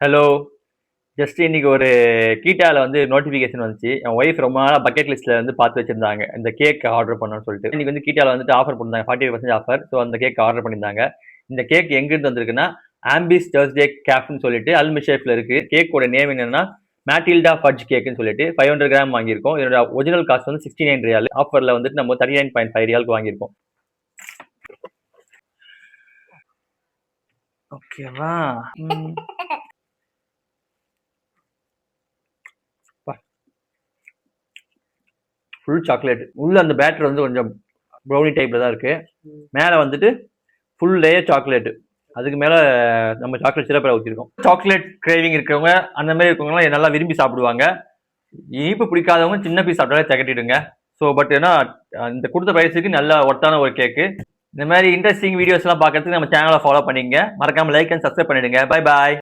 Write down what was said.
Hello. Just இன்னைக்கு ஒரு கீட்டால வந்து நோட்டிஃபிகேஷன் வந்துச்சு. என் ஒய்ஃப் ரொம்ப நாளா பக்கெட் லிஸ்ட்ல வந்து பார்த்து வச்சிருந்தாங்க. இந்த கேக் ஆர்டர் பண்ணணும்னு சொல்லிட்டு. இன்னைக்கு வந்து கீட்டால வந்துட்டு ஆஃபர் போட்டிருந்தாங்க. 48% ஆஃபர். ஸோ அந்த கேக் ஆர்டர் பண்ணியிருந்தாங்க. இந்த கேக் எங்கிருந்து வந்திருக்குன்னா, ஆம்பிஸ் தர்ஸ்டே கேஃப்னு சொல்லிட்டு அல்மிஷேஃப்ல இருக்கு. கேக்கோட நேம் என்னன்னா மேட்டில்டா ஃபட்ஜ் கேக்குன்னு சொல்லிட்டு 500 கிராம் வாங்கியிருக்கோம். இதோட ஒரிஜினல் காஸ்ட் வந்து 69 ரியால். ஆஃபர்ல வந்துட்டு நம்ம 39.5 ரியாலுக்கு வாங்கியிருக்கோம். ஓகேவா? Full chocolate. உள்ள அந்த பேட்டர் வந்து கொஞ்சம் ப்ரௌனி டைப்ல தான் இருக்கு. மேல வந்துட்டு ஃபுல் லேயர் சாக்லேட். அதுக்கு மேல நம்ம சாக்லேட் சிரப்பை ஊற்றிருக்கோம். சாக்லேட் கிரேவிங் இருக்கிறவங்க அந்த மாதிரி இருக்கவங்க நல்லா விரும்பி சாப்பிடுவாங்க. இனிப்பு பிடிக்காதவங்க சின்ன பீஸ் சாப்பிட்டாலே திகட்டிடுங்க. ஸோ பட் ஏன்னா இந்த கொடுத்த ப்ரைஸுக்கு நல்ல ஒர்த்தான ஒரு கேக்கு. இந்த மாதிரி இன்ட்ரெஸ்டிங் வீடியோஸ்லாம் பார்க்கறதுக்கு நம்ம சேனலை ஃபாலோ பண்ணிங்க. மறக்காம லைக் அண்ட் சப்ஸ்கிரைப் பண்ணிடுங்க. Bye bye.